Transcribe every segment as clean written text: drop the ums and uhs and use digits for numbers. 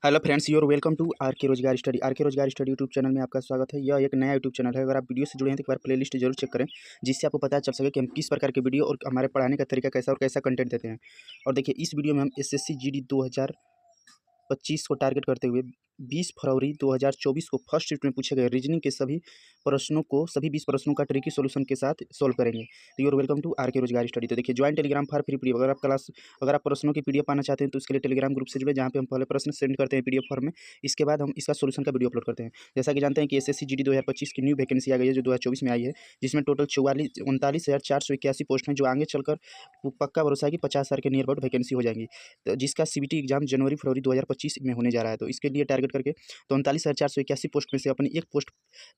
Hello friends, you're welcome to R K रोजगार study. Are K रोजगार study YouTube channel में आपका स्वागत है। यह एक नया यूट्यूब चैनल है। अगर आप वीडियो से जुड़े हैं तो एक बार प्लेलिस्ट जरूर चेक करें, जिससे आपको पता चल सके कि हम किस प्रकार के वीडियो और हमारे पढ़ाने का तरीका कैसा और कैसा कंटेंट देते हैं। और देखिए, इस वीडियो में हम एसएससी जीडी 2025 को टारगेट करते हुए 20 फरवरी 2024 को फर्स्ट शिफ्ट में पूछे गए रीजनिंग के सभी प्रश्नों को, सभी 20 प्रश्नों का ट्रिकी सॉल्यूशन के साथ सॉल्व करेंगे। तो your welcome to R K रोजगार स्टडी। तो देखिए, join Telegram for free PDF. अगर आप प्रश्नों की पीडीएफ पाना चाहते हैं तो इसके लिए टेलीग्राम ग्रुप से जुड़े, जहाँ पे हम पहले प्रश्न सेंड करते हैं पीडीएफ फॉर्म में। इसके बाद हम इसका सोल्यूशन का वीडियो अपलोड करते हैं। जैसा कि जानते हैं कि एसएससी जीडी 2025 की न्यू वैकेंसी आ गई है, जो 2024 में आई है, जिसमें टोटल 39,481 पोस्ट हैं, जो आगे चलकर पक्का भरोसा है कि 50,000 के नियर अबाउट वैकेंसी हो जाएंगी। तो जिसका सीबीटी एग्जाम जनवरी फरवरी 2025 में होने जा रहा है। तो इसके लिए टारगेट करके तो 39,481 पोस्ट में से अपनी एक पोस्ट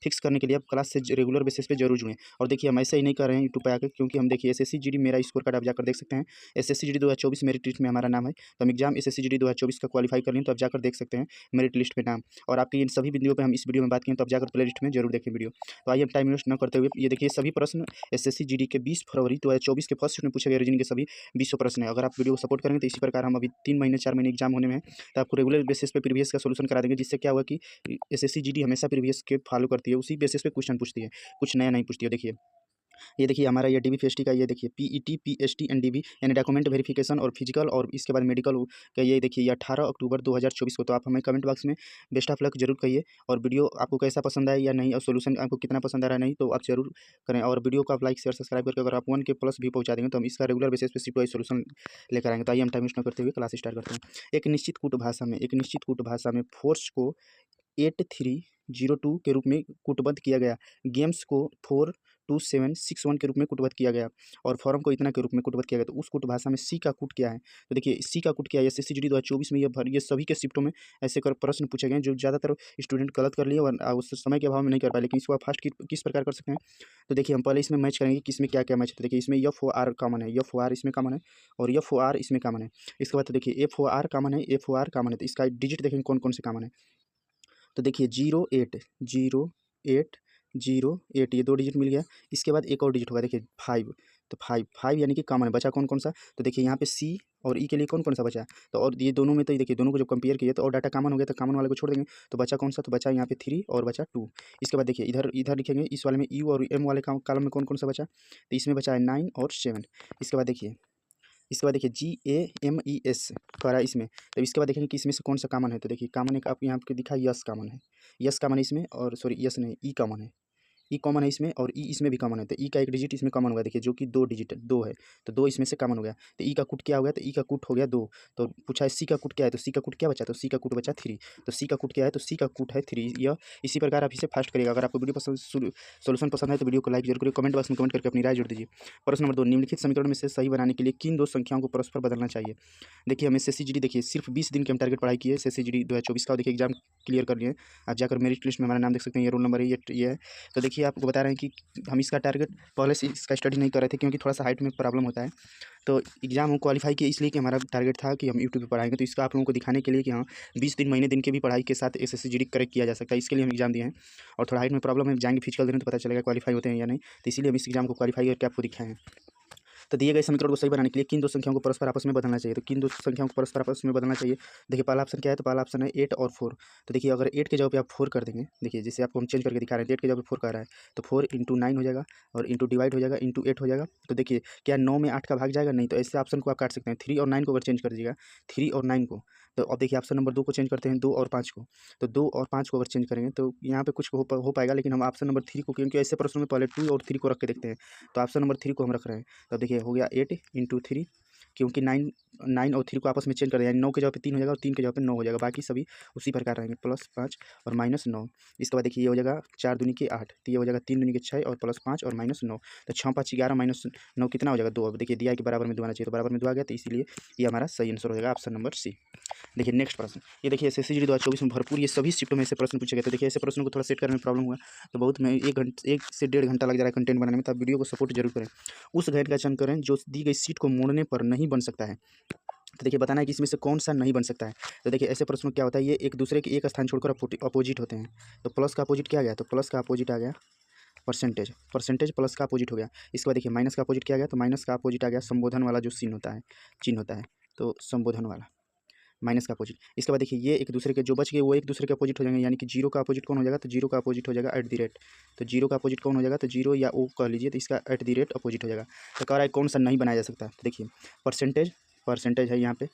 फिक्स करने के लिए आप क्लास से रेगुलर बेसिस पे जरूर जुड़ें। और देखिए, हम ऐसे ही नहीं कर रहे हैं यूट्यूब पे आकर, क्योंकि हम देखिए एसएससी जीडी मेरा स्कोर कार्ड आप जाकर देख सकते हैं। एसएससी जीडी 2024 मेरिट लिस्ट में हमारा नाम है। तो हम एग्जाम एसएससी जीडी 2024 का क्वालिफाई कर लें तो आप जाकर देख सकते हैं मेरिट लिस्ट में नाम। और आपकी इन सभी बिंदुओं पर हम इस वीडियो में बात करें तो आप जाकर प्ले लिस्ट में जरूर देखें वीडियो। तो आइए हम टाइम वेस्ट न करते हुए, ये देखिए सभी प्रश्न एसएससी जीडी के 20 फरवरी 2024 के फर्स्ट शिफ्ट में पूछे गए रीजनिंग के सभी 20 प्रश्न है। अगर आप वीडियो को सपोर्ट करेंगे तो इसी प्रकार हम अभी 3 महीने 4 महीने एग्जाम होने में है, तो आपको रेगुलर बेसिस पे प्रीवियस का सोल्यूशन करा देंगे। जिससे क्या हुआ कि एसएससी जीडी हमेशा प्रीवियस के फॉलो करती है, उसी बेसिस पे क्वेश्चन पूछती है, कुछ नया नहीं पूछती है। देखिए, ये देखिए हमारा ये डीबी पीएचडी का, ये देखिए पीईटी पीएचडी एंड डीबी यानी डॉक्यूमेंट वेरिफिकेशन और फिजिकल, और इसके बाद मेडिकल का, ये देखिए ये 18 अक्टूबर 2024 को। तो आप हमें कमेंट बॉक्स में बेस्ट ऑफ लक जरूर कहिए, और वीडियो आपको कैसा पसंद आया या नहीं, और सोल्यूशन आपको कितना पसंद आ रहा है नहीं, तो आप जरूर करें। और वीडियो को आप लाइक शेयर सब्सक्राइब करके अगर आप 1 के प्लस भी पहुंचा देंगे तो हम इसका रेगुलर बेसिस पे शिफ्ट वाइज सोल्यूशन लेकर आएंगे। तो आइए हम टाइम वेस्ट न करते हुए क्लास स्टार्ट करते हैं। एक निश्चित कूट भाषा में फोर्स को 8302 के रूप में कूटबद्ध किया गया। गेम्स को 42761 के रूप में कूटबद्ध किया गया, और फॉर्म को इतना के रूप में कूटबद्ध किया गया। तो उस कूट भाषा में सी का कूट क्या है? तो देखिए, सी का कूट क्या है, एसएससी जीडी 2024 में ये सभी के शिफ्टों में ऐसे कर प्रश्न पूछे गए, जो ज़्यादातर स्टूडेंट गलत कर लिए और उस समय के अभाव में नहीं कर पाए। लेकिन इसको आप फास्ट किस प्रकार कर सकते हैं? तो देखिए, हम पहले इसमें मैच करेंगे कि इसमें क्या क्या मैच है। तो देखिए, इसमें एफ ओ आर कॉमन है, एफ ओ आर इसमें कॉमन है, और एफ ओ आर इसमें कॉमन है। इसके बाद तो देखिए एफ ओ आर कॉमन है, एफ ओ आर कॉमन है। तो इसका डिजिट देखेंगे कौन कौन से कॉमन है। तो देखिए 0808 ये 2 डिजिट मिल गया। इसके बाद एक और डिजिट होगा, देखिए 5। तो 5 यानी कि कॉमन है। बचा कौन कौन सा? तो देखिए यहाँ पे सी और ई के लिए कौन कौन सा बचा? तो और ये दोनों में, तो ये देखिए दोनों को जब कंपेयर किया तो और डाटा कॉमन हो गया, तो कॉमन वाले को छोड़ देंगे। तो बचा कौन सा? तो बचा यहाँ पे 3 और बचा 2। इसके बाद देखिए इधर इधर लिखेंगे, इस वाले में यू और एम वाले कॉलम में कौन कौन सा बचा? तो इसमें बचा है 9 और 7। इसके बाद देखिए GAMES करा इसमें। तो इसके बाद देखेंगे कि इसमें से कौन सा कॉमन है। तो देखिए कॉमन एक आप यहाँ पे दिखा, यस कॉमन है, यस कॉमन है इसमें, और सॉरी यस नहीं, ई कॉमन है, ई कॉमन है इसमें, और ई इसमें भी कॉमन है। तो ई का एक डिजिट इसमें कॉमन होगा, देखिए जो कि 2 डिजिट 2 है। तो 2 इसमें से कॉमन हो गया। तो ई का कूट क्या हो गया? तो ई का कूट हो गया 2। तो पूछा है सी का कूट क्या है, तो सी का कूट क्या बचा? तो सी का कूट बचा 3। तो सी का कूट क्या है? तो सी का कूट है 3। यह इसी प्रकार आप इसे फास्ट करिएगा। अगर आपको वीडियो पसंद, सोल्यूशन पसंद है तो वीडियो को लाइक जरूर करिए, कमेंट बॉक्स में कमेंट करके अपनी राय जोड़ दीजिए। प्रश्न नंबर 2, निम्नलिखित समीकरण में से सही बनाने के लिए किन 2 संख्याओं को परस्पर बदलना चाहिए? देखिए, हम एसएससी जीडी देखिए सिर्फ 20 दिन के हम टारगेट पढ़ाई किए एसएससी जीडी 2024 का। देखिए एग्जाम क्लियर कर लिए। आप जाकर मेरिट लिस्ट में हमारा नाम देख सकते हैं, ये रोल नंबर है, ये है। तो देखिए आपको बता रहे हैं कि हम इसका टारगेट पहले से इसका स्टडी नहीं कर रहे थे, क्योंकि थोड़ा सा हाइट में प्रॉब्लम होता है। तो एग्जाम हम क्वालिफाई किए इसलिए कि हमारा टारगेट था कि हम यूट्यूब पे पढ़ाएंगे। तो इसका आप लोगों को दिखाने के लिए कि हाँ 20 दिन महीने दिन के भी पढ़ाई के साथ एसएससी जीडी करेक्ट किया जा सकता है, इसके लिए हम एग्जाम दिए हैं। और थोड़ा हाइट में प्रॉब्लम है, जाएंगे फिजिकल देने तो पता चलेगा क्वालिफाई होते हैं या नहीं। तो इसीलिए हम इस एग्जाम को क्वालिफाई करके आपको दिखाए हैं। तो दिए गए समीकरण को सही बनाने के लिए किन 2 संख्याओं को परस्पर आपस में बदलना चाहिए? तो किन 2 संख्याओं को परस्पर आपस में बदलना चाहिए? देखिए पहला ऑप्शन क्या है? तो पहला ऑप्शन है 8 और 4। तो देखिए अगर 8 के जगह पे आप 4 कर देंगे, देखिए जैसे आपको हम चेंज करके दिखा रहे हैं, तो 8 के जगह पे 4 कर रहा है, तो 4 इंटू 9 हो जाएगा, और इंटू डिवाइड हो जाएगा, इंटू 8 हो जाएगा। तो देखिए क्या 9 में 8 का भाग जाएगा? नहीं। तो ऐसे ऑप्शन को आप काट सकते हैं। 3 और 9 को अगर चेंज कर दीजिएगा, 3 और 9 को, तो अब देखिए ऑप्शन नंबर 2 को चेंज करते हैं, 2 और 5 को। तो 2 और 5 को अगर चेंज करेंगे तो यहाँ पे कुछ हो पाएगा, लेकिन हम ऑप्शन नंबर 3 को, क्योंकि ऐसे प्रश्नों में पहले 2 और 3 को रख के देखते हैं, तो ऑप्शन नंबर 3 को हम रख रहे हैं। तो देखिए हो गया 8 इंटू 3, क्योंकि 9 और 3 को आपस में चेंज कर दिया, यानी 9 के जगह पे 3 हो जाएगा और 3 के जगह पे 9 हो जाएगा। बाकी सभी उसी प्रकार रहेंगे, +5 और -9। इसके बाद देखिए ये हो जाएगा 4 दूनी के 8, तो ये हो जाएगा 3 दूनी के 6 और +5 और -9। तो 6 5 11 -9 कितना हो जाएगा? 2। अब देखिए दिया है कि बराबर में 2 आना चाहिए, तो बराबर में 2 आ गया, तो इसीलिए ये हमारा सही आंसर हो जाएगा ऑप्शन नंबर सी। देखिए नेक्स्ट प्रश्न, ये देखिए एसएससी जीडी 2024 में भरपूर ये सभी शिफ्टों में से प्रश्न पूछे गए। तो देखिए ऐसे प्रश्नों को थोड़ा सेट करने में प्रॉब्लम हुआ, तो बहुत में 1 से 1.5 घंटा लग जा रहा है कंटेंट बनाने में। तो आप वीडियो को सपोर्ट जरूर करें। उस घटक का चयन करें जो दी गई सीट को मोड़ने पर नहीं बन सकता है। तो देखिए बताना है कि इसमें से कौन सा नहीं बन सकता है। तो देखिए ऐसे प्रश्नों क्या होता है, ये एक दूसरे के एक स्थान छोड़कर अपोजिट होते हैं। तो प्लस का अपोजिट क्या आ गया? तो प्लस का अपोजिट आ गया परसेंटेज, परसेंटेज प्लस का अपोजिट हो गया। इसके बाद देखिए माइनस का अपोजिट क्या आ गया? तो माइनस का अपोजिट आ गया संबोधन वाला जो चिन्ह होता है, तो संबोधन वाला। माइनस का अपोजिट। इसके बाद देखिए ये एक दूसरे के जो बच गए वो एक दूसरे के अपोजिट हो जाएंगे, यानी कि जीरो का अपोजिट कौन हो जाएगा, तो जीरो का अपोजिट हो जाएगा एट द रेट। तो जीरो का अपोजिट कौन हो जाएगा, तो जीरो या ओ कह लीजिए, तो इसका एट द रेट अपोजिट हो जाएगा। तो कह रहा है कौन सा नहीं बनाया जा सकता, तो देखिए परसेंटेज, परसेंटेज है यहाँ पे,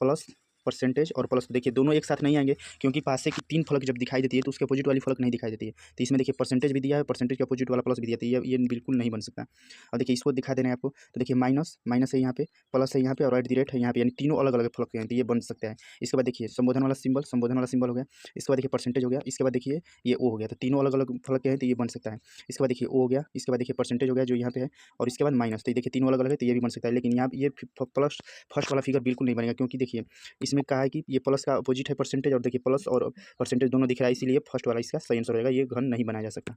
प्लस परसेंटेज और प्लस, तो देखिए दोनों एक साथ नहीं आएंगे, क्योंकि पासे की 3 फलक जब दिखाई देती है तो उसके अपोजिट वाली फलक नहीं दिखाई देती है। तो इसमें देखिए परसेंटेज भी दिया है, परसेंटेज के अपोजिट वाला प्लस भी दिया है, तो ये बिल्कुल नहीं बन सकता। अब देखिए इसको दिखा दे रहे हैं आपको, तो देखिए माइनस, माइनस है यहाँ पे, प्लस है यहाँ पे और एट द रेट है यहाँ पे, यानी तीनों अलग अलग फलक हैं, तो ये बन सकता है। इसके बाद देखिए संबोधन वाला सिंबल, संबोधन वाला सिंबल हो गया। इसके बाद देखिए परसेंटेज हो गया। इसके बाद देखिए ये ओ हो गया, तो तीनों अलग अलग फलक के हैं, तो ये बन सकता है। इसके बाद देखिए ओ हो गया। इसके बाद देखिए परसेंटेज हो गया जो यहाँ पे है, और इसके बाद माइनस, तो ये देखिए तीनों अलग अलग है, तो ये भी बन सकता है। लेकिन यहाँ ये प्लस फर्स्ट वाला फिगर बिल्कुल नहीं बनेगा, क्योंकि देखिए इसमें कहा है कि ये प्लस का अपोजिट है परसेंटेज, और देखिए प्लस और परसेंटेज दोनों दिख रहा है, इसीलिए फर्स्ट वाला इसका सही आंसर हो जाएगा, ये घन नहीं बनाया जा सकता।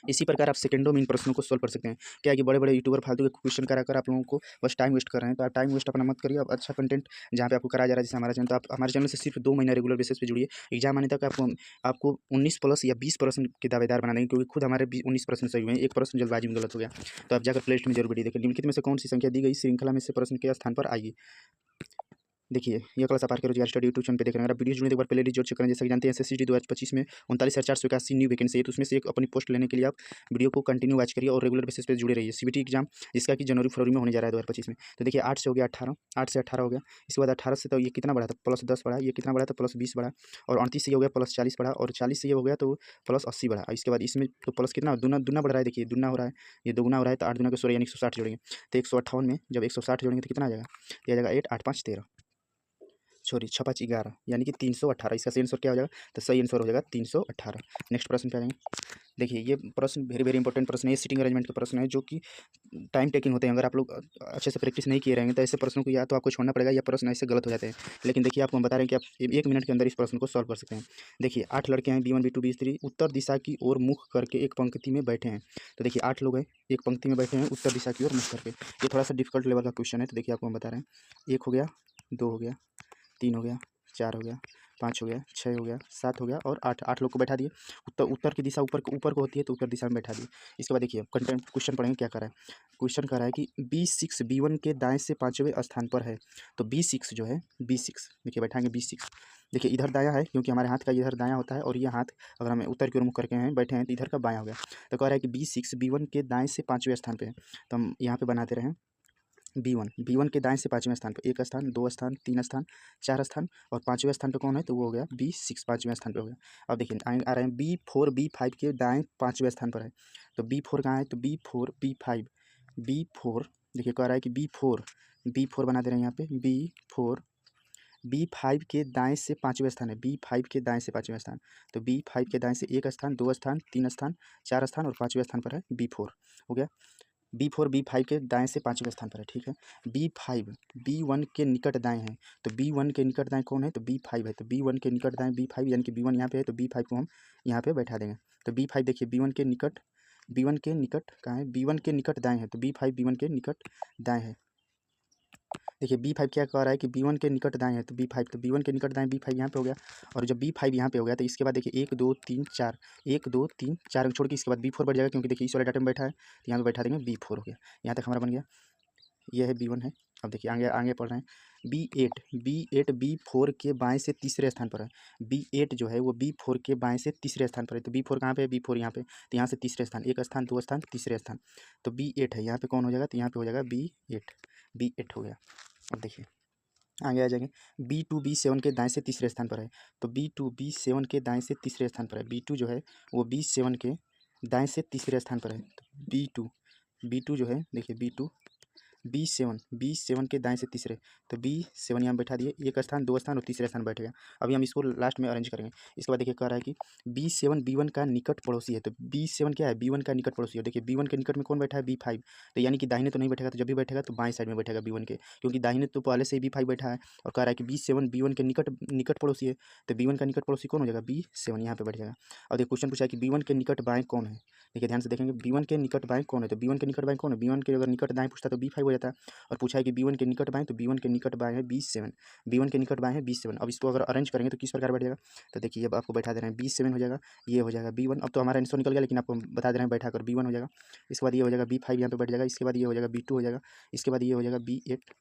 इसी प्रकार आप सेकंडों में इन प्रश्नों को सॉल्व कर सकते हैं। क्या है कि बड़े बड़े यूट्यूबर फालतू के क्वेश्चन करा कर आप लोगों को बस टाइम वेस्ट कर रहे हैं, तो आप टाइम वेस्ट अपना मत करिए। आप अच्छा कंटेंट जहाँ पे आपको कराया जा रहा है, जैसे हमारा चैनल, तो आप हमारे चैनल से सिर्फ 2 महीना रेगुलर बेसिस पे जुड़िए। एग्जाम आने तक आपको 19+ या 20% के दावेदार बना देंगे, क्योंकि खुद हमारे 19% सही हुए हैं, 1% जल्दबाजी में गलत हो गया। तो आप जाकर प्ले लिस्ट में जरूर वीडियो देखें। निम्नलिखित में से कौन सी संख्या दी गई श्रृंखला में से प्रश्न के स्थान पर आएगी। देखिए ये क्लास आप आर के रोजगार स्टडी यूट्यूब चैनल पे देख रहे हैं। अगर आप वीडियो जुड़ने एक बार पहले जोड़ चेक करें। जैसे कि जानते हैं एसएससी 2025 में 39,481 न्यू वैकेंसी है, तो उसमें से एक अपनी पोस्ट लेने के लिए आप वीडियो को कंटिन्यू वॉच करिए और रेगुलर बेसिस पे जुड़े रहिए। सीबीटी एग्जाम जिसका कि जनवरी फरवरी में होने जा रहा है 2025 में। तो देखिए 8 से हो गया 18, 8 से 18 हो गया। इसके बाद 18 से तो ये कितना बढ़ा था, +10 बढ़ा, ये कितना बढ़ा था, +20 बढ़ा, और 38 से ये हो गया +40 बढ़ा, और 40 से ये हो गया तो +80 बढ़ा। इसके बाद इसमें तो प्लस कितना दुना दुना बढ़ रहा है, देखिए दुना हो रहा है, ये दोगुना हो रहा है, तो 8 दूना के 16 यानी 160 जोड़ेंगे। तो 158 में जब 160 जोड़ेंगे तो कितना आ जाएगा, ये आ जाएगा 8, 8 5 13, सॉरी 6 5 11, यानी कि 318। इसका सही आंसर क्या हो जाएगा, तो सही आंसर हो जाएगा 318। नेक्स्ट प्रश्न पे आ जाएंगे। देखिए ये प्रश्न वेरी वेरी इंपॉर्टेंट प्रश्न है, ये सीटिंग अरेंजमेंट का प्रश्न है, जो कि टाइम टेकिंग होते हैं। अगर आप लोग अच्छे से प्रैक्टिस नहीं किए रहेंगे तो ऐसे प्रश्नों को या तो आपको छोड़ना पड़ेगा, या प्रश्न ऐसे गलत हो जाते हैं। लेकिन देखिए आपको हम बता रहे हैं कि आप 1 मिनट के अंदर इस प्रश्न को सॉल्व कर सकते हैं। देखिए 8 लड़के हैं, B1 B2 B3, उत्तर दिशा की ओर मुख करके एक पंक्ति में बैठे हैं। तो देखिए 8 लोग हैं, एक पंक्ति में बैठे हैं उत्तर दिशा की ओर मुख करके। ये थोड़ा सा डिफिकल्ट लेवल का क्वेश्चन है, तो देखिए आपको हम बता रहे हैं। 1 हो गया, 2 हो गया, 3 हो गया, 4 हो गया, 5 हो गया, 6 हो गया, 7 हो गया, और 8, 8 लोग को बैठा दिए। उत्तर उत्तर की दिशा ऊपर ऊपर को होती है, तो उत्तर दिशा में बैठा दिए। इसके बाद देखिए कंटेंट क्वेश्चन पढ़ेंगे क्या कर रहा है। क्वेश्चन कर रहा है कि B6 B1 के दाएं से 5वें स्थान पर है। तो B6 जो है, B6 देखिए बैठाएंगे B6। देखिए इधर दायां है, क्योंकि हमारे हाथ का इधर दायां होता है, और ये हाथ अगर हम उत्तर की ओर मुख करके हैं बैठे हैं, तो इधर का बायां हो गया। तो कह रहा है कि B6 B1 के दाएं से 5वें स्थान पर है। तो हम यहाँ पे बनाते रहे B1 के दाएं से 5वें स्थान पर, 1 स्थान, 2 स्थान, 3 स्थान, 4 स्थान, और 5वें स्थान पे कौन है, तो वो हो गया B6, 5वें स्थान पे हो गया। अब देखिए आ रहे हैं B4 B5 के दाएं 5वें स्थान पर है। तो B4 कहाँ है, तो B4 B5 B4, देखिए कह रहा है कि B4 बना दे रहे हैं यहाँ पे, B4 B5 के दाएं से 5वें स्थान है, B5 के दाएं से 5वें स्थान। तो B5 के दाएं से 1 स्थान, 2 स्थान, 3 स्थान, 4 स्थान, और 5वें स्थान पर है B4 हो गया। B4 B5 के दाएं से 5वें स्थान पर है, ठीक है। B5 B1 के निकट दाएं है, तो B1 के निकट दाएं कौन है, तो B5 है। तो B1 के निकट दाएं B5, यानी कि B1 यहाँ पे है, तो B5 को हम यहाँ पे बैठा देंगे। तो B5 देखिए B1 के निकट कहाँ है, B1 के निकट दाएं है, तो B5 B1 के निकट दाएं है। देखिए B5 क्या कह रहा है कि B1 के निकट दाएं है, तो B5, तो B1 के निकट दाएं B5 यहाँ पे हो गया। और जब B5 यहाँ पे हो गया, तो इसके बाद देखिए 1 2 3 4, 1 2 3 4 छोड़ के इसके बाद B4 बढ़ जाएगा, क्योंकि देखिए इस वाले डाटा में बैठा है, तो यहाँ पे बैठा देंगे B4 हो गया। यहाँ तक हमारा बन गया, ये है B1 है। अब देखिए आगे आगे पढ़ रहे हैं। B8 B4 के बाएं से तीसरे स्थान पर है। B8 जो है वो B4 के बाएं से तीसरे स्थान पर है। तो B4 कहाँ पे है, B4 यहाँ पे, तो यहाँ से तीसरे स्थान, 1 स्थान, 2 स्थान, तीसरे स्थान। तो B8 है, यहाँ पे कौन हो जाएगा, तो यहाँ पे हो जाएगा B8 हो गया। अब देखिए आगे आ जाएंगे। B2 B7 के दाएं से तीसरे स्थान पर है। तो B2 B7 के दाएं से तीसरे स्थान पर है। B2 जो है वो B7 के दाएं से तीसरे स्थान पर है। तो B2 जो है देखिए B7 के दाएं से तीसरे, तो B7 यहाँ बैठा दिए, 1 स्थान, 2 स्थान, और तीसरे स्थान बैठ गया। अभी हम इसको लास्ट में अरेंज करेंगे। इसके बाद देखिए कह रहा है कि B7 B1 का निकट पड़ोसी है। तो B7 क्या है, B1 का निकट पड़ोसी है। देखिए B1 के निकट में कौन बैठा है, B5, तो यानी कि दाहिने तो नहीं बैठेगा, तो जब भी बैठेगा तो बाएं साइड में बैठेगा B1 के, क्योंकि दाहिने तो पहले से ही B5 बैठा है। और कह रहा है कि B7 B1 के निकट निकट पड़ोसी है, तो B1 का निकट पड़ोसी कौन हो जाएगा, B7 यहाँ पे बैठ जाएगा। और देखिए क्वेश्चन पूछा है कि B1 के निकट बाएं कौन है। देखिए ध्यान से देखेंगे, B1 के निकट बाएं कौन है, तो B1 के निकट बाएं कौन है, B1 के अगर निकट दाएं पूछता तो B5 हो जाता है। और पूछा है कि B1 के निकट बाएं, तो B1 के निकट बाएं है B7, B1 के निकट बाएं है B7। अब इसको अगर अरेंज करेंगे तो किस प्रकार बैठ जाएगा, तो देखिए अब आपको बैठा दे रहे हैं B7 हो जाएगा, ये हो जाएगा B1। अब तो हमारा आंसर निकल गया, लेकिन आपको बता दे रहे हैं बैठा कर B1 हो जाएगा। इसके बाद ये हो जाएगा B5 यहाँ पे बैठ जाएगा। इसके बाद ये हो जाएगा B2 हो जाएगा। इसके बाद ये हो जाएगा B8,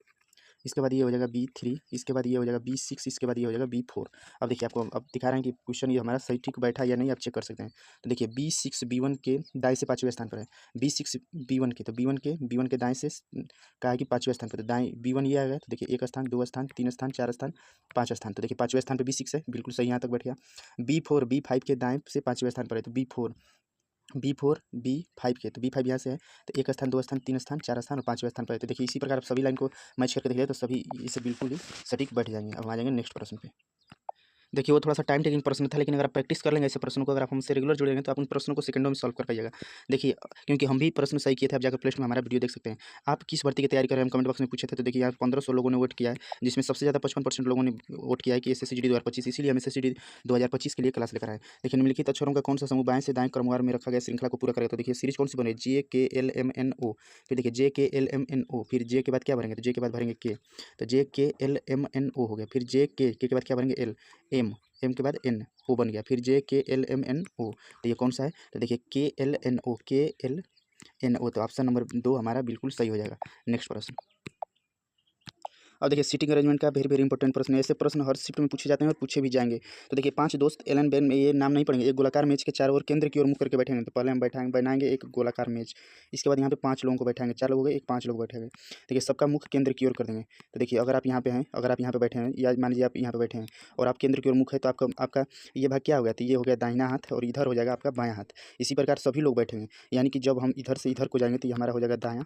इसके बाद ये हो जाएगा B3, इसके बाद ये हो जाएगा B6, इसके बाद ये हो जाएगा B4। अब देखिए आपको अब दिखा रहे हैं कि क्वेश्चन ये हमारा सही ठीक बैठा या नहीं, आप चेक कर सकते हैं। तो देखिए B6 B1 के दाएं से पाँचवें स्थान पर है, B6 B1 के, तो B1 के दाएं से कहा है कि पाँचवें स्थान पर, तो दाएं B1 ये आ गया। तो देखिए 1 स्थान, 2 स्थान, 3 स्थान, 4 स्थान, 5 स्थान। तो देखिए पाँचवें स्थान पर B6 है, बिल्कुल सही, यहाँ तक बैठ गया। B4 B5 के दाएं से पाँचवें स्थान पर है, तो B4 B5 के, तो B5 यहाँ से है, तो 1 स्थान, 2 स्थान, 3 स्थान, 4 स्थान और पाँचवें स्थान पर है। तो देखिए इसी प्रकार आप सभी लाइन को मैच करके देखिए तो सभी इसे बिल्कुल ही सटीक बैठ जाएंगे। अब आ जाएंगे नेक्स्ट प्रश्न पे। देखिए वो थोड़ा सा टाइम टेकिंग प्रश्न था, लेकिन अगर आप प्रैक्टिस कर लेंगे ऐसे प्रश्नों को, अगर आप हमसे रेगुलर जुड़ेंगे तो आप उन प्रश्नों को सेकंडों में सॉल्व कर पाइएगा। देखिए क्योंकि हम भी प्रश्न सही किए थे, आप जाकर प्लेलिस्ट में हमारा वीडियो देख सकते हैं। आप किस भर्ती की तैयारी कर रहे हैं, हम कमेंट बॉक्स में पूछे थे। तो देखिए यहाँ 1500 लोगों ने वोट किया है, जिसमें सबसे ज़्यादा 55% लोगों ने वोट किया है कि SSC GD 2025, इसीलिए हम SSC GD 2025 के लिए क्लास लेकर आए। देखिए निम्नलिखित अक्षरों का कौन सा समूह बाएं से दाएं क्रमवार में रखा गया श्रृंखला को पूरा करेगा। तो देखिए सीरीज कौन सी बने, JKLMNO, फिर देखिए JKLMNO, फिर जे के बाद क्या भरेंगे, तो जे के बाद भरेंगे के, तो JKLMNO हो गया। फिर जे के बाद क्या भरेंगे, एल, एम के बाद एन, ओ बन गया। फिर JKLMNO, तो ये कौन सा है, तो देखिए KLNO, तो ऑप्शन नंबर 2 हमारा बिल्कुल सही हो जाएगा। नेक्स्ट प्रश्न। अब देखिए सीटिंग अरेंजमेंट का वेरी इंपॉर्टेंट प्रश्न है, ऐसे प्रश्न हर शिफ्ट में पूछे जाते हैं और पूछे भी जाएंगे। तो देखिए 5 दोस्त एलन बेन में, ये नाम नहीं पढ़ेंगे, एक गोलाकार मेज के चारों ओर केंद्र की ओर मुख करके बैठेंगे। तो पहले हम बनाएंगे एक गोलाकार मेज, इसके बाद यहाँ पे 5 लोगों को बैठाएंगे, 4 लोग हो गए, एक 5 लोग बैठेंगे। देखिए सबका मुख केंद्र की ओर कर देंगे। तो देखिए अगर आप यहाँ पे हैं, अगर आप यहाँ पे बैठे हैं, या मान लीजिए आप यहाँ पे बैठे हैं और आप केंद्र की ओर मुख है, तो आपका ये भाग क्या हो गया, तो ये हो गया दाहिना हाथ और इधर हो जाएगा आपका बायां हाथ। इसी प्रकार सभी लोग बैठेंगे, यानी कि जब हम इधर से इधर को जाएंगे तो ये हमारा हो जाएगा दायां,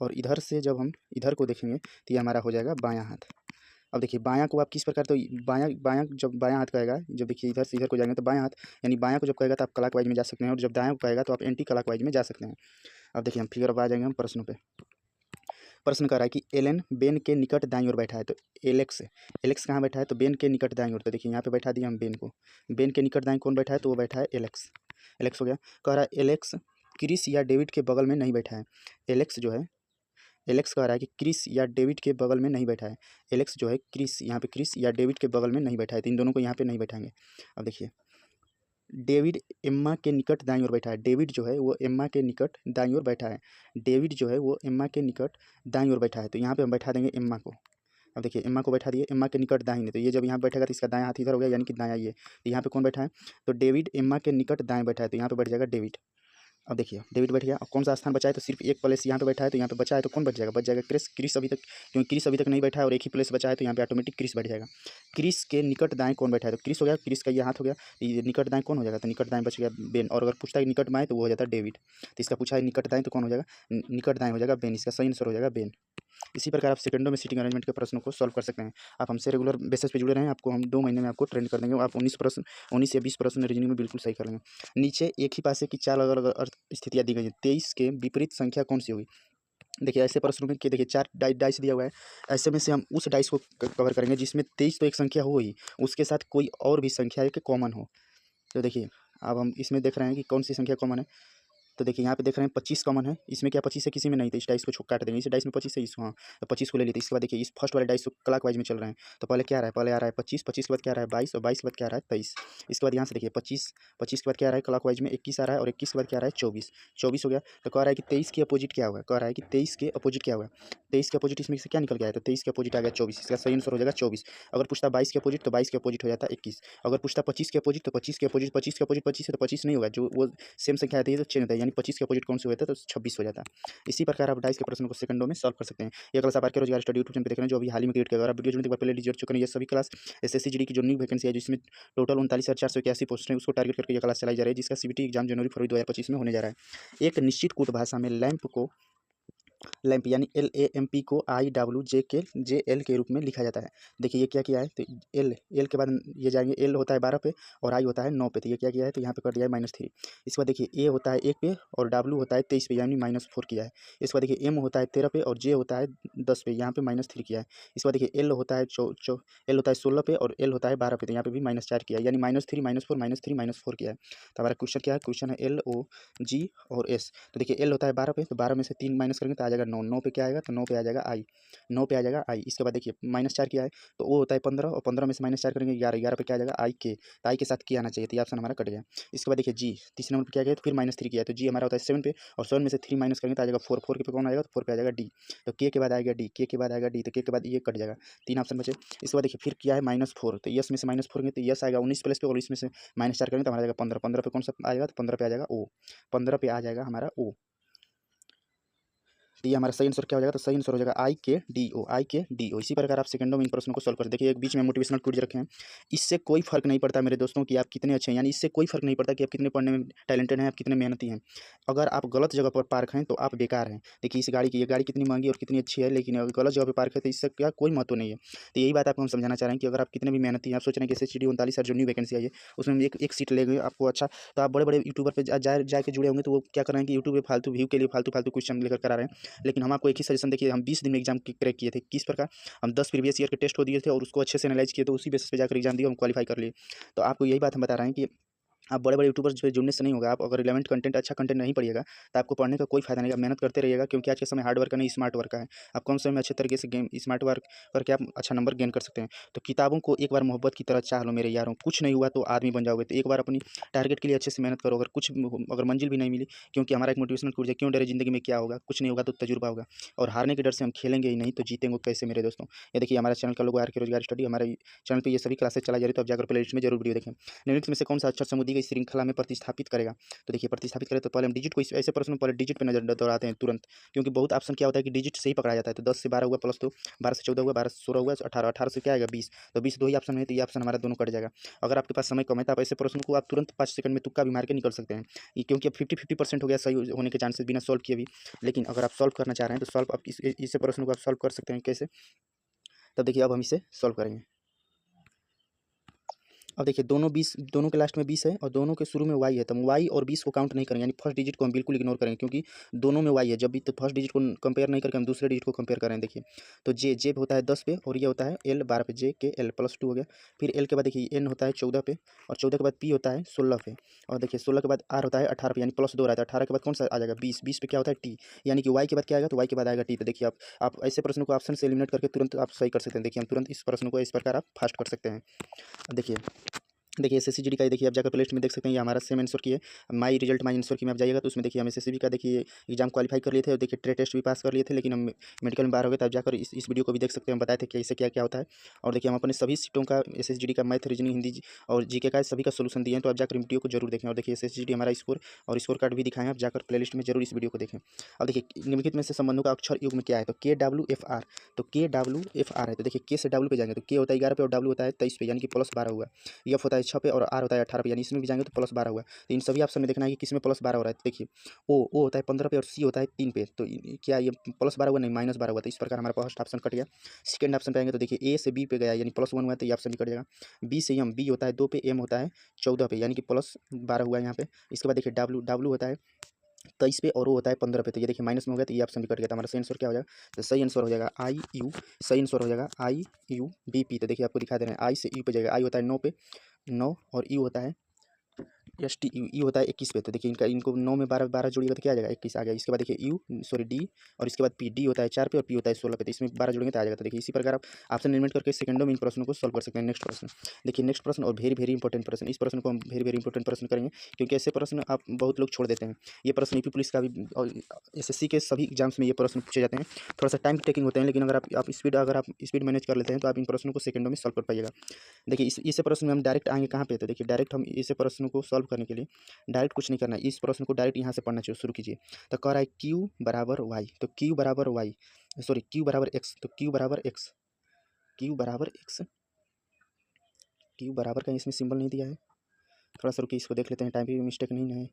और इधर से जब हम इधर को देखेंगे तो ये हमारा हो जाएगा बायां हाथ। अब देखिए बायां को आप किस प्रकार, तो बायां बायां जब बायां हाथ कहेगा, जब देखिए इधर से इधर को जाएंगे तो बायां हाथ, यानी बायां को जब कहेगा तो आप क्लॉकवाइज में जा सकते हैं, और जब दायां को कहेगा तो आप एंटी क्लॉकवाइज में जा सकते हैं। अब देखिए हम फिगर अब आ जाएंगे हम प्रश्नों पे। प्रश्न कर रहा है कि एलन बेन के निकट दाईं ओर बैठा है, तो एलेक्स कहाँ बैठा है, तो बेन के निकट दाईं ओर। तो देखिए यहाँ पे बैठा दिया हम बेन को, बेन के निकट दाईं कौन बैठा है, तो वो बैठा है एलेक्स हो गया। कह रहा है एलेक्स क्रिस या डेविड के बगल में नहीं बैठा है। एलेक्स कह रहा है कि क्रिस या डेविड के बगल में नहीं बैठा है। एलेक्स जो है क्रिस, यहाँ पे क्रिस या डेविड के बगल में नहीं बैठा है, तो इन दोनों को यहाँ पे नहीं बैठाएंगे। अब देखिए डेविड एम्मा के निकट दाईं ओर बैठा है, डेविड जो है वो एम्मा के निकट दाईं ओर बैठा है, डेविड जो है वो एम्मा के निकट दाईं ओर बैठा है, तो यहाँ पे हम बैठा देंगे एम्मा को। अब देखिए एम्मा को बैठा दिए, एम्मा के निकट दाहिने, तो ये जब यहाँ बैठेगा तो इसका दायां हाथ इधर हो गया, यानी कि दायां ये, तो यहाँ पे कौन बैठा है, तो डेविड एम्मा के निकट दाएं बैठा है, तो यहाँ पे बैठ जाएगा डेविड। अब देखिए डेविड बैठ गया। अब कौन सा स्थान बचा है, तो सिर्फ एक प्लेस यहाँ पे बैठा है, तो यहाँ पे बचा है तो कौन बच जाएगा, क्रिस अभी तक, क्योंकि क्रिस अभी तक नहीं बैठा है और एक ही प्लेस बचा है, तो यहाँ पे ऑटोमेटिक क्रिस बैठ जाएगा। क्रिस के निकट दाएं कौन बैठा है, तो क्रिस हो गया, क्रिस का ये हाथ हो गया, तो ये निकट दाएं कौन हो जाएगा, तो निकट दाएं बच गया बेन, और अगर पूछता है निकट बाएं तो वो हो जाता है डेविड। तो इसका पूछा है निकट दाएं तो कौन हो जाएगा, निकट दाएं हो जाएगा बेन, इसका सही आंसर हो जाएगा बेन। इसी प्रकार आप सेकंडों में सीटिंग अरेंजमेंट के प्रश्नों को सॉल्व कर सकते हैं। आप हमसे रेगुलर बेसिस पे जुड़े रहें, आपको हम 2 महीने में आपको ट्रेंड कर देंगे, आप 19 या 20 प्रश्न रीजनिंग में बिल्कुल सही कर लेंगे। नीचे एक ही पासे की 4 अलग अलग स्थितियाँ दी गई हैं, 23 के विपरीत संख्या कौन सी होगी। देखिए ऐसे प्रश्नों में कि देखिए 4 डाइस दिया हुआ है, ऐसे में से हम उस डाइस को कवर करेंगे जिसमें 23 तो एक संख्या हो ही, उसके साथ कोई और भी संख्या है कि कॉमन हो। तो देखिए अब हम इसमें देख रहे हैं कि कौन सी संख्या कॉमन है। तो देखिए यहाँ पे देख रहे हैं 25 कॉमन है, इसमें क्या 25 है, किसी में नहीं, तो इस डाइस को काट देंगे, इस डाइस में 25 है, हाँ तो 25 को ले लेते। इसके बाद देखिए इस फर्स्ट वाले डाइस को क्लॉकवाइज में चल रहे हैं, तो पहले क्या आ रहा है, पहले आ रहा है 25, 25 के बाद क्या आ रहा है 22, और 22 के बाद क्या आ रहा है 23। इसके बाद यहाँ से देखिए 25 के बाद क्या आ रहा है क्लॉकवाइज में 21 आ रहा है, और 21 के बाद क्या आ रहा है 24 हो गया। तो कह रहा है कि 23 के अपोजिट क्या होगा, कह रहा है कि 23 के अपोजिट क्या होगा, 23 के अपोजिट इसमें से क्या निकल गया है, तो 23 के अपोजिट आ गया 24, इसका सही आंसर हो जाएगा 24। अगर पूछता 22 के अपोजिट, तो 22 के अपोजिट हो जाता है 21। अगर पूछता 25 के अपोजिट, तो 25 के अपोजिट 25 है, तो 25 नहीं होगा, जो वो सेम संख्या आती है तो चेंज होता है, यानी 25 के अपोजिट कौन से होता है, तो 26 हो जाता है। इसी प्रकार आप डाइस के प्रश्नों को सेकंडों में सॉल्व कर सकते हैं। ये क्लास आप आर के रोजगार स्टडी यूट्यूब चैनल पे देख रहे हैं, जो अभी हाल ही में क्रिएट किया, अगर आप वीडियो जुड़ने के बाद पहले डिजिट चुके हैं, ये सभी क्लास SSC GD की जो न्यू वैकेंसी है, जिसमें टोटल 39,481 पोस्ट है, उसको टारगेट करके ये क्लास चलाई जा रही है, जिसका CBT एग्जाम जनवरी फरवरी 2025 में होने जा रहा है। एक निश्चित कूट भाषा में लैंप यानी LAMP को IWJL के रूप में लिखा जाता है। देखिए ये क्या किया है, तो एल के बाद ये जाएंगे, एल होता है 12 पे और आई होता है 9 पे, तो ये क्या किया है, तो यहाँ पे कर दिया है -3। इसके बाद देखिए ए होता है 1 पे और W होता है 23 पे, यानी -4 किया है। इसके बाद देखिए M होता है 13 पे और J होता है 10 पे, यहाँ पे -3 किया है। इसके बाद देखिए L होता है 16 पे और L होता है 12 पे, तो यहाँ पे भी -4 किया है, यानी -3 -4 -3 -4 किया है। तो हमारा क्वेश्चन क्या है, क्वेश्चन है LOG और S। तो देखिए L होता है 12 पे, तो 12 में से 3 माइनस करेंगे तो आ जाएगा 9, 9 पे क्या आएगा तो 9 पे आ जाएगा आई, 9 पे आ जाएगा आई। इसके बाद देखिए -4 क्या है तो ओ होता है 15 और 15 में से -4 करेंगे 11, 11 पे क्या आ जाएगा आई के, तो आई के साथ के आना चाहिए, तो ये ऑप्शन हमारा कट गया। इसके बाद देखिए जी, तीसरे नंबर पे क्या गया तो फिर -3 किया है, तो जी हमारा होता है 7 पे और 7 में से 3 माइनस करेंगे तो आ जाएगा 4, 4 के पे कौन आएगा तो 4 पे आ जाएगा डी, तो के बाद आएगा डी, के बाद आएगा डी, तो के बाद ये कट जाएगा, 3 ऑप्शन बचे। इसके बाद देखिए फिर क्या है -4, तो यस में से -4 करेंगे तो यस आएगा 19 प्लस पे और इसमें से -4 करेंगे तो हमारा जाएगा 15, 15 पे कौन सा आएगा तो 15 पे आ जाएगा ओ, 15 पे आ जाएगा हमारा ओ, तो ये हमारा सही आंसर क्या हो जाएगा तो सही आंसर हो जाएगा आई के डी ओ, आई के डी ओ। इसी प्रकार आप सेकंडों में इन प्रश्नों को सॉल्व कर देखिए। एक बीच में मोटिवेशनल क्विज रखे हैं, इससे कोई फर्क नहीं पड़ता मेरे दोस्तों कि आप कितने अच्छे हैं, यानी इससे कोई फर्क नहीं पड़ता कि आप कितने पढ़ने में टैलेंटेड हैं, आप कितने मेहनती हैं। अगर आप गलत जगह पर पार्क हैं तो आप बेकार हैं। देखिए इस गाड़ी की, ये गाड़ी कितनी महंगी और कितनी अच्छी है, लेकिन अगर गलत जगह पर पार्क है तो इससे क्या कोई महत्व नहीं है। तो यही बात आपको हम समझाना चाह रहे हैं कि अगर आप कितने भी मेहनती हैं, आप सोच रहे हैं कि SSGD 39 जो न्यू वैकेंसी आई है उसमें हम एक सीट लेंगे आपको, अच्छा तो आप बड़े बड़े यूट्यूबर पर जाके जुड़े होंगे तो वो क्या कर रहे हैं कि यूट्यूब पर फालतू व्यू के लिए फालतू फालतू क्वेश्चन लेकर करा रहे हैं। लेकिन हम आपको एक ही सजेशन, देखिए हम 20 दिन में एग्जाम क्रैक किए थे, किस प्रकार हम 10 प्रीवियस ईयर के टेस्ट को दिए थे और उसको अच्छे से एनालाइज किए, तो उसी बेसिस पे जाकर एग्जाम दिए, हम क्वालिफाई कर लिए। तो आपको यही बात हम बता रहे हैं कि आप बड़े बड़े यूट्यूबर्स पे जुड़ने से नहीं होगा। आप अगर रिलेवेंट कंटेंट, अच्छा कंटेंट नहीं पढ़िएगा तो आपको पढ़ने का कोई फायदा नहीं है। आप मेहनत करते रहिएगा, क्योंकि आज के समय हार्ड वर्क का नहीं स्मार्ट वर्क का है। आप कम समय में अच्छे तरीके से गेम स्मार्ट वर्क करके आप अच्छा नंबर गेन कर सकते हैं। तो किताबों को एक बार मोहब्बत की तरह चाह लो मेरे यारों, कुछ नहीं हुआ तो आदमी बन जाओगे। तो एक बार अपनी टारगेट के लिए अच्छे से मेहनत करो। अगर मंजिल भी नहीं मिली, क्योंकि हमारा एक मोटिवेशनल कोर्स है, क्यों डरे जिंदगी में क्या होगा, कुछ नहीं होगा तो तजुर्बा होगा। और हारने के डर से हम खेलेंगे ही नहीं तो जीतेंगे कैसे मेरे दोस्तों। ये देखिए हमारे चैनल का लोगो RK रोजगार स्टडी, हमारे चैनल पर ये सभी क्लासेस चलाई जा रही है, तो आप जाकर प्लेलिस्ट में जरूर वीडियो देखें। निम्नलिखित में से कौन सा अक्षर समुद्री की श्रृंखला में प्रतिस्थापित करेगा, तो देखिए प्रतिस्थापित करें तो पहले हम डिजिट को, ऐसे प्रश्न में पहले डिजिट पे नजर दौड़ाते हैं तुरंत, क्योंकि बहुत ऑप्शन क्या होता है कि डिजिट से ही पकड़ा जाता है। तो 10 से 12 हुआ प्लस 2, 12 से 14 हुआ, 12 से 16 हुआ, 18, 18 से क्या आएगा 20, तो 20 दो ही ऑप्शन है, तो ये ऑप्शन हमारा दोनों कट जाएगा। अगर आपके पास समय कम है तो आप ऐसे प्रश्न को आप तुरंत 5 सेकंड में तुक्का भी मार के निकल सकते हैं, क्योंकि अब 50-50% हो गया सही होने के चांसेस बिना सॉल्व किए भी। लेकिन अगर आप सॉल्व करना चाह रहे हैं तो सॉल्व आप इसे प्रश्न को आप सॉल्व कर सकते हैं कैसे, तब देखिए अब हम इसे सॉल्व करेंगे। अब देखिए दोनों के लास्ट में 20 है और दोनों के शुरू में y है, तो हम y और 20 को काउंट नहीं करेंगे, यानी फर्स्ट डिजिट को हम बिल्कुल इग्नोर करेंगे, क्योंकि दोनों में y है। जब भी तो फर्स्ट डिजिट को कंपेयर नहीं करके हम दूसरे डिजिट को कंपेयर करें। देखिए तो जे होता है 10 पे और ये होता है l 12 पे, जे के l +2 हो गया। फिर l के बाद देखिए n होता है 14 पे और 14 के बाद p होता है 16 पे और देखिए 16 के बाद r होता है 18 पे, यानी +2 रहता है। 18 के बाद कौन सा आ जाएगा 20, 20 पे क्या होता है t, यानी कि y के बाद क्या आएगा तो y के बाद आएगा t। तो देखिए आप ऐसे प्रश्न को ऑप्शन से एलिमिनेट करके तुरंत आप सही कर सकते हैं। देखिए हम तुरंत इस प्रश्न को इस प्रकार आप फास्ट कर सकते हैं। देखिए SSGD का देखिए आप जाकर प्ले लिस्ट में देख सकते हैं, ये हमारा सेम आंसर की है। माई रिजल्ट माई आंसर की में आप जाइएगा तो उसमें देखिए हम SSB का देखिए एग्जाम क्वालिफाई कर लिए थे और देखिए ट्रेड टेस्ट भी पास कर लिए थे, लेकिन हम मेडिकल में बाहर हो गए। तो आप जाकर इस वीडियो को भी देख सकते हैं, हम बताए थे कि इससे क्या क्या होता है। और देखिए हम अपने सभी सीटों का SSGD का मैथ, रीजनिंग, हिंदी और जीके का सभी का सोल्यूशन दिए हैं, तो आप जाकर वीडियो को जरूर देखें। और देखिए SSGD हमारा स्कोर और स्कोर कार्ड भी दिखाएं, आप जाकर प्ले लिस्ट में जरूर इस वीडियो को देखें। अब देखिए निम्नलिखित में से संबंधों का अक्षर युग्म क्या है, तो KWFR, तो KWFR है। तो देखिए के से W पे जाएंगे तो के होता है 11 पे और W होता है 23 पे, यानी कि +12 हुआ। F होता है 6 पे और R होता है 18 पे, यानी इसमें भी जाएंगे तो +12 हुआ। तो इन सभी ऑप्शन में देखना है कि किसमें +12 हो रहा है। तो देखिए O होता है 15 पे और C होता है 3 पे, तो क्या ये +12 हुआ नहीं -12 हुआ। तो इस प्रकार हमारा फर्स्ट ऑप्शन कट गया। सेकंड ऑप्शन पे आएंगे तो देखिए A से B पे गया, यानी +1 हुआ, तो ये ऑप्शन भी कट जाएगा। B से M, B होता है 2 पे, M होता है 14 पे, यानी कि +12 हुआ यहाँ पे। इसके बाद देखिए W होता है 23 पे और वो होता है 15 पे, तो ये देखिए माइनस में हो गया, तो ये ऑप्शन भी कट गया। तो हमारा सही आंसर क्या हो जाएगा, तो सही आंसर हो जाएगा IU, सही आंसर हो जाएगा IUBP। तो देखिए आपको दिखा दे रहे हैं I से U पे जाएगा, I होता है 9 पे 9 और U होता है STU होता है 21 पे। तो देखिए इनको 9 में 12 12 जोड़िएगा तो क्या आ जाएगा 21 आ गया। इसके बाद देखिए D और इसके बाद D होता है 4 पे और P होता है 16 पे, तो इसमें 12 जोड़ेंगे तो आ जाएगा। तो देखिए इसी प्रकार आप ऑप्शन एलिमिनेट करके सेकंडों में इन प्रश्नों को सॉल्व कर सकते हैं। नेक्स्ट प्रश्न देखिए, नेक्स्ट प्रश्न और वेरी वेरी इंपॉर्टेंट प्रश्न, इस प्रश्न को हम वेरी वेरी इंपॉर्टेंट प्रश्न करेंगे, क्योंकि ऐसे प्रश्न आप बहुत लोग छोड़ देते हैं। ये प्रश्न यूपी पुलिस का भी और SSC के सभी एग्जाम्स में ये प्रश्न पूछे जाते हैं। थोड़ा सा टाइम टेकिंग होते हैं, लेकिन अगर आप स्पीड मैनेज कर लेते हैं तो आप इन प्रश्नों को सेकंडों में सॉल्व कर पाइएगा। देखिए इस प्रश्न में हम डायरेक्ट आएंगे कहाँ पे, तो देखिए डायरेक्ट हम इस प्रश्न को सॉल्व करने के लिए डायरेक्ट कुछ नहीं करना है, इस प्रश्न को डायरेक्ट यहाँ से पढ़ना चाहिए। शुरू कीजिए तो कह रहा है Q बराबर Y, तो Q बराबर Y, सॉरी Q बराबर X, तो Q बराबर X, Q बराबर X, Q बराबर का इसमें सिंबल नहीं दिया है। थोड़ा सा रुकिए, इसको देख लेते हैं, टाइम भी मिस्टेक नहीं है।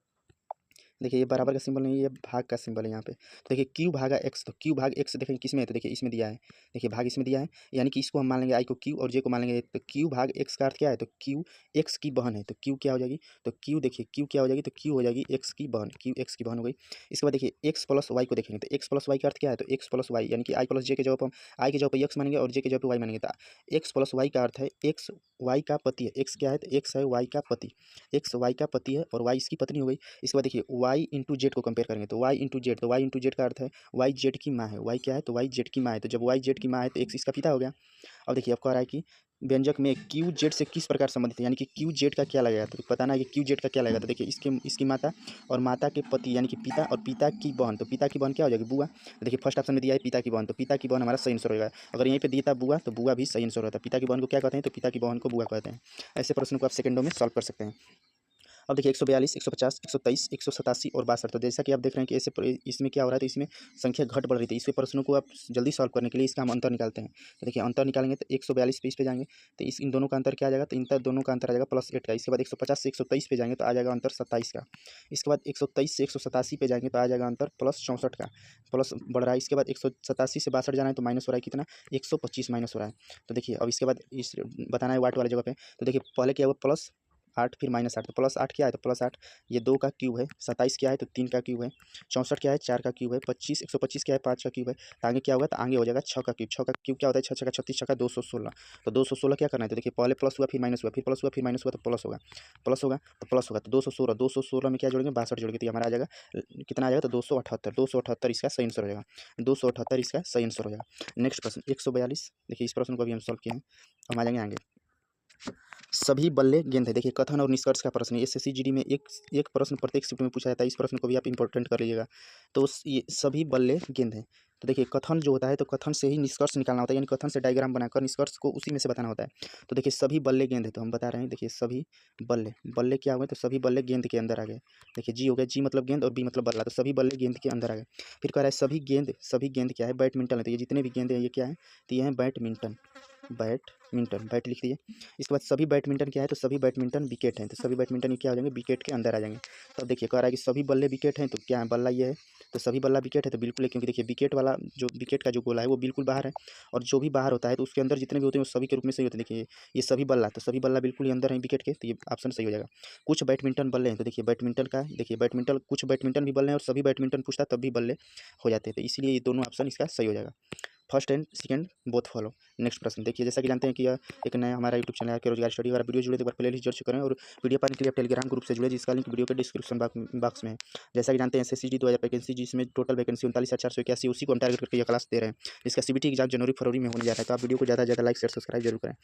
देखिए ये बराबर का सिंबल नहीं है, ये भाग का सिंबल है यहाँ पे। तो देखिए Q भागा X, तो Q भाग X देखिए किस में है, तो देखिए इसमें दिया है। देखिए भाग इसमें दिया है, यानी कि इसको हम मान लेंगे I को Q और J को मान लेंगे। तो Q भाग X का अर्थ क्या है, तो Q X की बहन है, तो Q क्या हो जाएगी, तो Q देखिए Q क्या हो जाएगी, तो Q हो जाएगी X की बहन, Q X की बहन हो गई। इसके बाद देखिए X प्लस Y को देखेंगे, तो X प्लस Y का अर्थ क्या है, तो X प्लस Y, यानी कि I प्लस J के जगह पर हम I के जगह पर X मानेंगे और J के जगह पर Y मानेंगे। तो X प्लस Y का अर्थ है X Y का पति है। X क्या है, तो X है Y का पति, X Y का पति है और Y इसकी पत्नी हो गई। इसके बाद देखिए वाई इंटू जेड को कंपेयर करेंगे तो वाई इंटू जेड, तो वाई इंटू जेड का अर्थ है वाई जेड की माँ है, वाई क्या है तो वाई जेड की माँ है, तो जब वाई जेड की माँ है तो एक्स इसका पिता हो गया। अब देखिए अब कह रहा है कि व्यंजक में क्यू जेड से किस प्रकार संबंधित है, यानी कि क्यू जेड का क्या लगेगा, तो बताना है कि क्यू जेड का क्या लगेगा। तो देखिए इसकी माता और माता के पति यानी कि पिता और पिता की बहन, तो पिता की बहन क्या हो जाएगी बुआ। तो देखिए फर्स्ट ऑप्शन में दिया है पिता की बहन, तो पिता की बहन हमारा सही आंसर होगा। अगर यहीं पे दिया था बुआ तो बुआ भी सही आंसर होता है। पिता की बहन को क्या कहते हैं तो पिता की बहन को बुआ कहते हैं। ऐसे प्रश्न को आप सेकंडों में सॉल्व कर सकते हैं। अब देखिए 142, 150, 123, 187 और 62, तो जैसा कि आप देख रहे हैं कि ऐसे इसमें क्या हो रहा है, तो इसमें संख्या घट बढ़ रही थी। इसके प्रश्नों को आप जल्दी सॉल्व करने के लिए इसका हम अंतर निकालते हैं। तो देखिए अंतर निकालेंगे तो 142 पे इस पे जाएंगे तो इन दोनों का अंतर क्या आ जाएगा, तो इन दोनों का अंतर आ जाएगा +8 का। इसके बाद 150 से 123 पे जाएंगे तो आ जाएगा अंतर 27 का। इसके बाद 123 से 187 पे जाएंगे तो आ जाएगा अंतर +64 का, प्लस बढ़ रहा है। इसके बाद 187 से 62 जाना है तो माइनस हो रहा है कितना, 125 माइनस हो रहा है। तो देखिए अब इसके बाद इस बताना है वाट वाले जगह पे, तो देखिए पहले क्या हुआ +8 फिर -8, तो +8 क्या है तो +8 ये 2 का क्यूब है, 27 क्या है तो 3 का क्यूब है, 64 क्या है 4 का क्यूब है, 125 क्या है 5 का क्यूब है, तो आगे क्या होगा तो आगे हो जाएगा 6 का क्यूब। 6 का क्यूब क्या होता है 6 6 का 36, 6 का 216, तो 216 क्या करना है, तो देखिए पहले प्लस हुआ फिर माइनस हुआ फिर प्लस हुआ फिर माइनस हुआ तो प्लस होगा, प्लस होगा तो प्लस होगा, तो 216 में क्या जोड़ेंगे 62 जोड़ेंगे तो ये हमारा आ जाएगा कितना आ जाएगा तो 278 इसका सही आंसर हो जाएगा, 278 इसका सही आंसर हो जाएगा। नेक्स्ट प्रश्न 142, देखिए इस प्रश्न को भी हम सॉल्व किए हैं। हम आ जाएंगे आगे। सभी बल्ले गेंद है, देखिए कथन और निष्कर्ष का प्रश्न है। एसएससी जीडी में एक प्रश्न प्रत्येक शिफ्ट में पूछा जाता है, इस प्रश्न को भी आप इंपॉर्टेंट कर लीजिएगा। तो ये सभी बल्ले गेंद है, तो देखिए कथन जो होता है तो कथन से ही निष्कर्ष निकालना होता है, यानी कथन से डायग्राम बनाकर निष्कर्ष को उसी में से बताना होता है। तो देखिए सभी बल्ले गेंद है, तो हम बता रहे हैं देखिए सभी बल्ले, बल्ले क्या हुए तो सभी बल्ले गेंद के अंदर आ गए। देखिए जी हो गया, जी मतलब गेंद और बी मतलब बल्ला, तो सभी बल्ले गेंद के अंदर आ गए। फिर कह रहा है सभी गेंद क्या है बैडमिंटन है, तो ये जितने भी गेंद हैं ये क्या है तो ये है बैडमिंटन, बैट लिख दिए। इसके बाद सभी बैडमिंटन क्या है तो सभी बैडमिंटन विकेट हैं, तो सभी बैडमिंटन ये क्या हो जाएंगे विकेट के अंदर आ जाएंगे। तो अब देखिए कह रहा है कि सभी बल्ले विकेट हैं, तो क्या है बल्ला ये है, तो सभी बल्ला विकेट है तो बिल्कुल है, क्योंकि देखिए विकेट का जो गोला है वो बिल्कुल बाहर है, और जो भी बाहर होता है तो उसके अंदर जितने भी होते हैं वो सभी के रूप में सही होते हैं। देखिए ये सभी बल्ला, तो सभी बल्ला बिल्कुल ही अंदर है विकेट के, तो ये ऑप्शन सही हो जाएगा। कुछ बैडमिंटन बल्ले हैं, तो देखिए बैडमिंटन का देखिए बैडमिंटन कुछ बैडमिंटन भी बल्ले हैं और सभी बैडमिंटन पूछता तब भी बल्ले हो जाते हैं, तो इसलिए ये दोनों ऑप्शन इसका सही हो जाएगा। First and second both follow. Next प्रश्न देखिए, जैसा कि जानते हैं कि यह एक नया हमारा यूट्यूब चैनल है के रोजगार स्टडी, अगर आप वीडियो जुड़े तो एक बार प्ले लिस्ट जरूर करें, और वीडियो पाने के लिए आप टेलीग्राम ग्रुप से जुड़े जिसका लिंक वीडियो के डिस्क्रिप्शन बॉक्स में है। जैसा कि जानते हैं एसएससी 2000 वैकेंसी जिसमें टोटल वैकेंसी 39,481, उसी को हम टारगेट करके यह क्लास दे रहे हैं। इसका सीबीटी एग्जाम जनवरी फरवरी में होने जा रहा है, तो आप वीडियो को ज़्यादा से ज़्यादा लाइक शेयर सब्सक्राइब जरूर करें।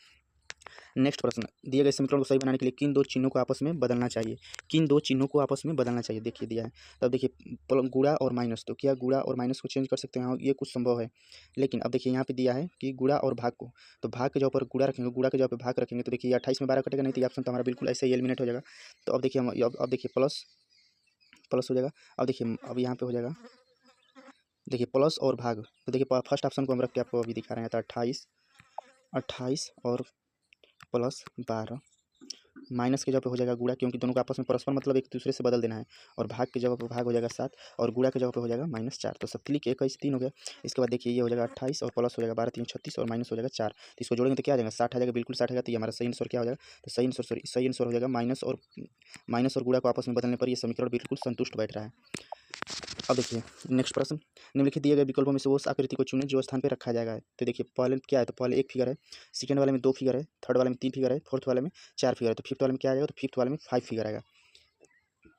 नेक्स्ट प्रश्न, दिए गए समीकरण को सही बनाने के लिए किन दो चिन्हों को आपस में बदलना चाहिए, किन दो चिन्हों को आपस में बदलना चाहिए, देखिए दिया है। तब देखिए गुणा और माइनस, तो क्या गुणा और माइनस को चेंज कर सकते हैं, हाँ ये कुछ संभव है, लेकिन अब देखिए यहाँ पे दिया है कि गुणा और भाग को, तो भाग के जगह पर गुणा रखेंगे, गुणा के जगह पर भाग रखेंगे, तो देखिए 28 में 12 कटेगा नहीं, तो ऑप्शन तो हमारा बिल्कुल ऐसे ही एलिमिनेट हो जाएगा। तो अब देखिए हम अब देखिए प्लस प्लस हो जाएगा। अब देखिए अब यहाँ पे हो जाएगा देखिए प्लस और भाग, तो देखिए फर्स्ट ऑप्शन को हम रख के आपको अभी दिखा रहे हैं, तो 28 और +12 माइनस की जगह पे हो जाएगा गुणा, क्योंकि दोनों का आपस में परस्पर मतलब एक दूसरे से बदल देना है, और भाग की जगह पे भाग हो जाएगा 7 और गुणा की जगह पे हो जाएगा -4, तो 7 के 21 3 हो गया। इसके बाद देखिए ये हो जाएगा 28 और प्लस हो जाएगा 12 3 36 और माइनस हो जाएगा 4, तो इसको जोड़ेंगे तो क्या आ जाएगा 60 आ जाएगा, बिल्कुल 60 आ जाएगा, तो ये हमारा सही आंसर क्या हो जाएगा, तो सही आंसर हो जाएगा माइनस और गुणा को आपस में बदलने पर ये समीकरण बिल्कुल संतुष्ट बैठ रहा है। अब देखिए नेक्स्ट प्रश्न, निम्नलिखित दिए गए विकल्पों में से उस आकृति को चुनें जो स्थान पे रखा जाएगा। तो देखिए पहले क्या है, तो पहले एक फिगर है, सेकंड वाले में 2 फिगर है, थर्ड वाले में 3 फिगर है, फोर्थ वाले में 4 फिगर है, तो फिफ्थ वाले में क्या आएगा, तो फिफ्थ वाले में 5 फिगर आएगा।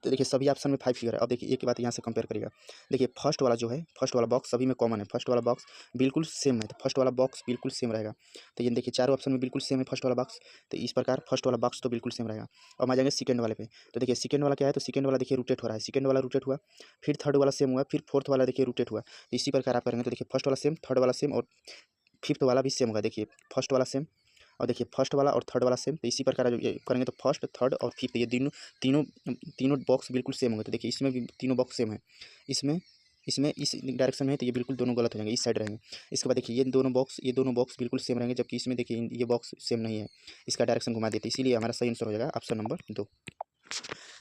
तो देखिए सभी ऑप्शन में 5 फिगर है। अब देखिए एक बात यहाँ से कंपेयर करिएगा, देखिए फर्स्ट वाला जो है, फर्स्ट वाला बॉक्स सभी में कॉमन है, फर्स्ट वाला बॉक्स बिल्कुल सेम है, तो फर्स्ट वाला बॉक्स बिल्कुल सेम रहेगा। तो ये देखिए चारों ऑप्शन में बिल्कुल सेम है फर्स्ट वाला बॉक्स, तो इस प्रकार फर्स्ट वाला बॉक्स तो बिल्कुल सेम रहेगा। अब आ जाएंगे सेकंड वाले पे, तो देखिए सेकंड वाला क्या है, तो सेकंड वाला देखिए रोटेट हो रहा है, सेकंड वाला रोटेट हुआ, फिर थर्ड वाला सेम हुआ, फिर फोर्थ वाला देखिए रोटेट हुआ, तो इसी प्रकार आप करेंगे, तो देखिए फर्स्ट वाला सेम, थर्ड वाला सेम और फिफ्थ वाला भी सेम होगा। देखिए फर्स्ट वाला सेम और देखिए फर्स्ट वाला और थर्ड वाला सेम, तो इसी प्रकार ये करेंगे तो फर्स्ट थर्ड और फिफ्थ ये तीनों तीनों बॉक्स बिल्कुल सेम होंगे। तो देखिए इसमें भी तीनों बॉक्स सेम है, इसमें इसमें इस डायरेक्शन में है, तो ये बिल्कुल दोनों गलत हो जाएंगे, इस साइड रहेंगे। इसके बाद देखिए ये दोनों बॉक्स बिल्कुल सेम रहेंगे, जबकि इसमें देखिए ये बॉक्स सेम नहीं है, इसका डायरेक्शन घुमा देते, इसीलिए हमारा सही आंसर हो जाएगा ऑप्शन नंबर 2।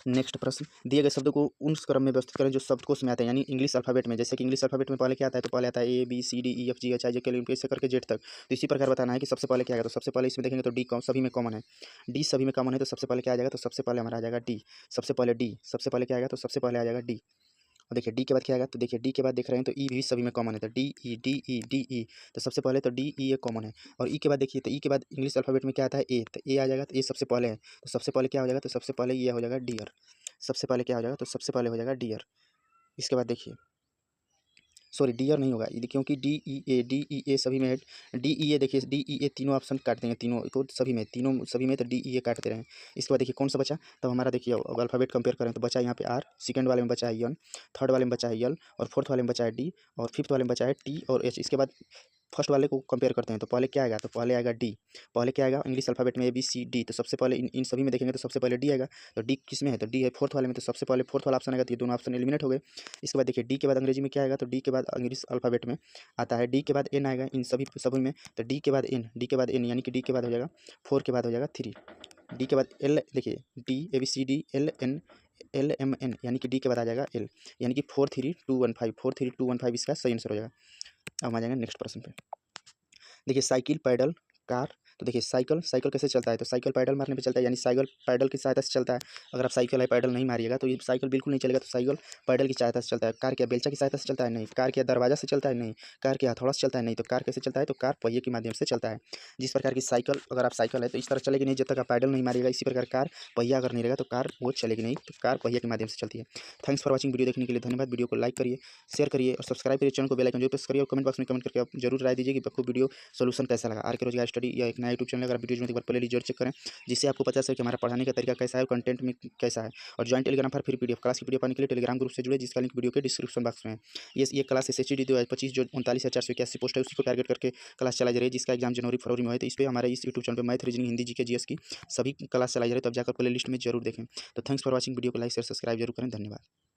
नेक्स्ट प्रश्न, दिए गए शब्दों को उस क्रम में व्यवस्थित करें जो शब्दकोश में आते हैं, यानी इंग्लिश अल्फाबेट में। जैसे कि इंग्लिश अल्फाबेट में पहले क्या आता है, तो पहले आता है ABCDEFGHIJK ऐसे करके जेड तक, तो इसी प्रकार बताना है कि सबसे पहले क्या आएगा। तो सबसे पहले इसमें देखेंगे तो डी सभी में कॉमन है, डी सभी में कॉमन है, तो सबसे पहले क्या आ जाएगा, तो सबसे पहले हमारा आ जाएगा डी, सबसे पहले क्या आएगा, तो सबसे पहले आ जाएगा डी। और देखिए डी के बाद क्या आएगा, तो देखिए डी के बाद देख रहे हैं तो ई भी सभी में कॉमन है, तो डी ई, तो सबसे पहले तो डी ई ए कॉमन है। और ई के बाद देखिए, तो ई के बाद इंग्लिश अल्फाबेट में क्या आता है ए, तो ए आ जाएगा, तो ए सबसे पहले है, तो सबसे पहले क्या हो जाएगा, तो सबसे पहले ये हो जाएगा डियर। सबसे पहले क्या हो जाएगा, तो सबसे पहले हो जाएगा डियर। इसके बाद देखिए, सॉरी डियर नहीं होगा ये, क्योंकि डी ई ए सभी में है। डी ई ए देखिए, डी ई ए तीनों ऑप्शन काट देंगे, तीनों को सभी में तो डी ई ए काट दे रहे हैं। इसके बाद देखिए कौन सा बचा, तब हमारा देखिए अब अल्फ़ाबेट कंपेयर करें तो बचा यहाँ पे आर, सेकंड वाले में बचा है एन, थर्ड वाले में बचा है एल, और फोर्थ वाले में बचा है डी, और फिफ्थ वाले में बचा है टी और एच। इसके बाद फर्स्ट वाले को कंपेयर करते हैं, तो पहले क्या आएगा, तो पहले आएगा डी। पहले क्या आएगा इंग्लिश अल्फ़ाबेट में ABCD, तो सबसे पहले इन सभी में देखेंगे तो सबसे पहले डी आएगा। तो डी किस में है, तो डी है फोर्थ वाले में, तो सबसे पहले फोर्थ वाला ऑप्शन आएगा, तो ये दोनों ऑप्शन एलिमिनेट हो गए। इसके बाद देखिए डी के बाद अंग्रेजी में क्या आएगा, तो डी के बाद इंग्लिश अल्फ़ाबेट में आता है, डी के बाद एन आएगा इन सभी में, तो डी के बाद एन यानी कि डी के बाद हो जाएगा 4 के बाद हो जाएगा 3। डी के बाद एल, देखिए DABCD LMN यानी कि डी के बाद आ जाएगा एल, यानी कि 43215 इसका सही आंसर हो जाएगा। अब हम आ जाएंगे नेक्स्ट प्रश्न पे। देखिए साइकिल, पैडल, कार। तो देखिए साइकिल कैसे चलता है, तो साइकिल पैडल मारने पे चलता है, यानी साइकिल पैडल की सहायता से चलता है। अगर आप साइकिल है पैडल नहीं मारिएगा तो ये साइकिल बिल्कुल नहीं चलेगा, तो साइकिल पैडल की सहायता से चलता है। कार क्या बेलचा की सहायता से चलता है, नहीं। कार क्या दरवाजा से चलता है, नहीं। कार क्या हथौड़ा से चलता है, नहीं। तो कार कैसे चलता है, तो कार पहिए के माध्यम से चलता है। जिस प्रकार की साइकिल, अगर आप साइकिल है तो इस तरह चलेगी नहीं जब तक आप पैडल नहीं मारिएगा, इसी प्रकार कार पहिया अगर नहीं रहेगा तो कार वो चलेगी नहीं, तो कार पहिए के माध्यम से चलती है। थैंक्स फॉर वॉचिंग, वीडियो देखने के लिए धन्यवाद। वीडियो को लाइक करिए, शेयर करिए और सब्सक्राइब करिए, चैनल को बेल आइकन जरूर प्रेस करिए, और कमेंट बॉक्स में कमेंट करके आप जरूर राय दीजिए कि आपको वीडियो सोल्यूशन कैसा लगा। आर के रोजगार स्टडी या एक नया यूट्यूब चैनल, अगर वीडियो में एक बार प्ले जरूर चेक करें, जिससे आपको पता चले कि हमारा पढ़ाने का तरीका कैसा है और कंटेंट में कैसा है। और ज्वाइन टेलीग्राम पर फिर पीडीएफ क्लास की पीडीएफ पाने के लिए टेलीग्राम ग्रुप से जुड़े, जिसका लिंक वीडियो के डिस्क्रिप्शन बॉक्स में है। ये क्लास SHD 2025 जो 39,481 पोस्ट है उसी को टारगेट करके क्लास चलाई जा रही है, जिसका एग्जाम जनवरी फरवरी में है। तो इस पर हमारे इस यूट्यूब चैनल पर math, reasoning, Hindi, GK, GS की सभी क्लास चलाई जा रही है, तो आप जाकर प्ले लिस्ट में जरूर देखें। तो थैंक्स फॉर वॉचिंग, वीडियो को लाइक शेयर सब्सक्राइब जरूर करें, धन्यवाद।